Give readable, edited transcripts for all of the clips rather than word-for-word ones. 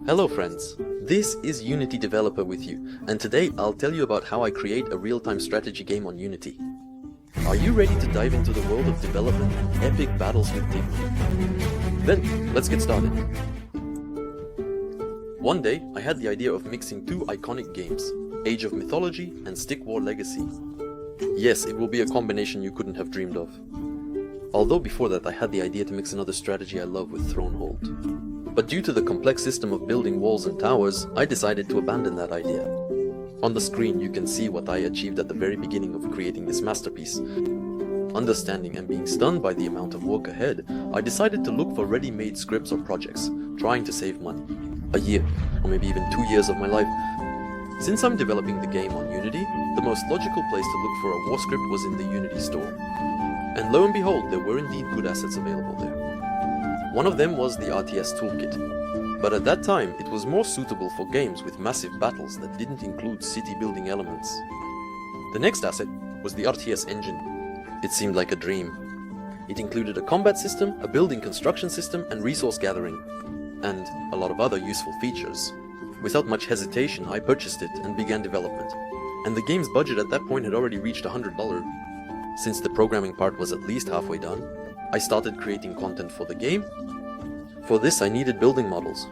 Hello friends, this is Unity Developer with you, and today I'll tell you about how I create a real-time strategy game on Unity. Are you ready to dive into the world of development and epic battles with Stickman? Then, let's get started. One day, I had the idea of mixing two iconic games, Age of Mythology and Stick War Legacy. Yes, it will be a combination you couldn't have dreamed of. Although before that I had the idea to mix another strategy I love with Thronehold. But due to the complex system of building walls and towers, I decided to abandon that idea. On the screen you can see what I achieved at the very beginning of creating this masterpiece. Understanding and being stunned by the amount of work ahead, I decided to look for ready-made scripts or projects, trying to save money. A year, or maybe even 2 years of my life. Since I'm developing the game on Unity, the most logical place to look for a war script was in the Unity store. And lo and behold, there were indeed good assets available there. One of them was the RTS toolkit, but at that time it was more suitable for games with massive battles that didn't include city building elements. The next asset was the RTS engine. It seemed like a dream. It included a combat system, a building construction system, and resource gathering, and a lot of other useful features. Without much hesitation, I purchased it and began development. And the game's budget at that point had already reached $100. Since the programming part was at least halfway done, I started creating content for the game. For this I needed building models,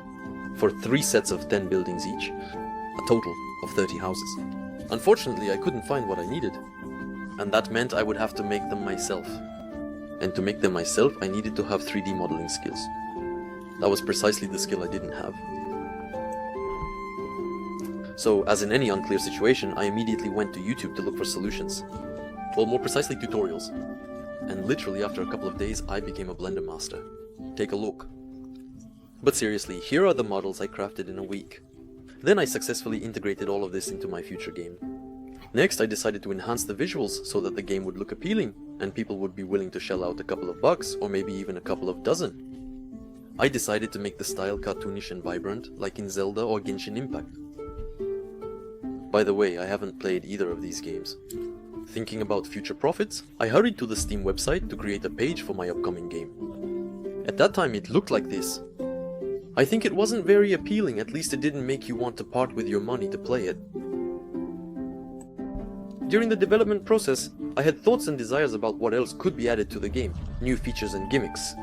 for 3 sets of 10 buildings each, a total of 30 houses. Unfortunately I couldn't find what I needed, and that meant I would have to make them myself. And to make them myself I needed to have 3D modeling skills. That was precisely the skill I didn't have. So, as in any unclear situation, I immediately went to YouTube to look for solutions. Well, more precisely tutorials. And literally after a couple of days I became a Blender master. Take a look. But seriously, here are the models I crafted in a week. Then I successfully integrated all of this into my future game. Next I decided to enhance the visuals so that the game would look appealing, and people would be willing to shell out a couple of bucks, or maybe even a couple of dozen. I decided to make the style cartoonish and vibrant, like in Zelda or Genshin Impact. By the way, I haven't played either of these games. Thinking about future profits, I hurried to the Steam website to create a page for my upcoming game. At that time it looked like this. I think it wasn't very appealing, at least it didn't make you want to part with your money to play it. During the development process, I had thoughts and desires about what else could be added to the game, new features and gimmicks.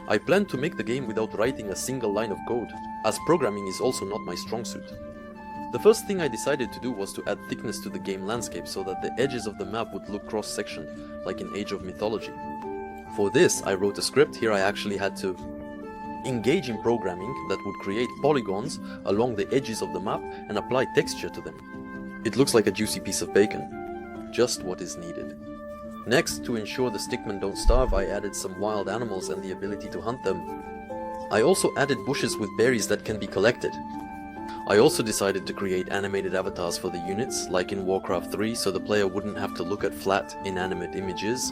I planned to make the game without writing a single line of code, as programming is also not my strong suit. The first thing I decided to do was to add thickness to the game landscape so that the edges of the map would look cross-sectioned, like in Age of Mythology. For this, I wrote a script. Here I actually had to engage in programming that would create polygons along the edges of the map and apply texture to them. It looks like a juicy piece of bacon. Just what is needed. Next, to ensure the stickmen don't starve, I added some wild animals and the ability to hunt them. I also added bushes with berries that can be collected. I also decided to create animated avatars for the units, like in Warcraft 3, so the player wouldn't have to look at flat, inanimate images.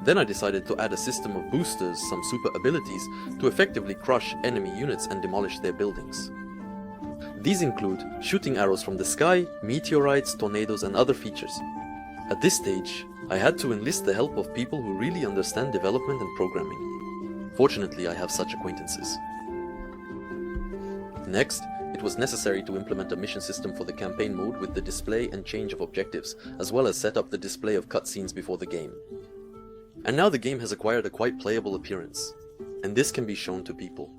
Then I decided to add a system of boosters, some super abilities, to effectively crush enemy units and demolish their buildings. These include shooting arrows from the sky, meteorites, tornadoes and other features. At this stage, I had to enlist the help of people who really understand development and programming. Fortunately, I have such acquaintances. Next, it was necessary to implement a mission system for the campaign mode with the display and change of objectives, as well as set up the display of cutscenes before the game. And now the game has acquired a quite playable appearance, and this can be shown to people.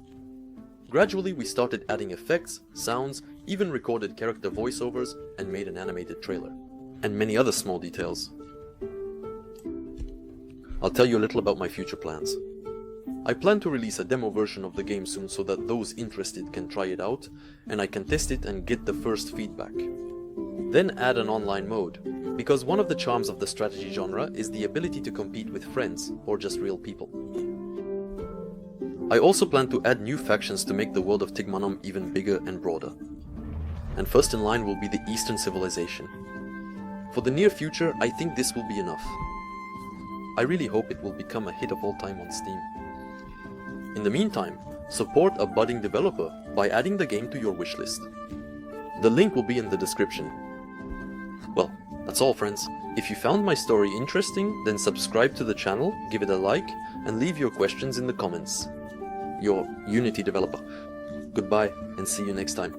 Gradually we started adding effects, sounds, even recorded character voiceovers, and made an animated trailer. And many other small details. I'll tell you a little about my future plans. I plan to release a demo version of the game soon so that those interested can try it out, and I can test it and get the first feedback. Then add an online mode, because one of the charms of the strategy genre is the ability to compete with friends, or just real people. I also plan to add new factions to make the world of Tigmanum even bigger and broader. And first in line will be the Eastern Civilization. For the near future, I think this will be enough. I really hope it will become a hit of all time on Steam. In the meantime, support a budding developer by adding the game to your wishlist. The link will be in the description. Well, that's all friends. If you found my story interesting, then subscribe to the channel, give it a like, and leave your questions in the comments. Your Unity developer. Goodbye, and see you next time.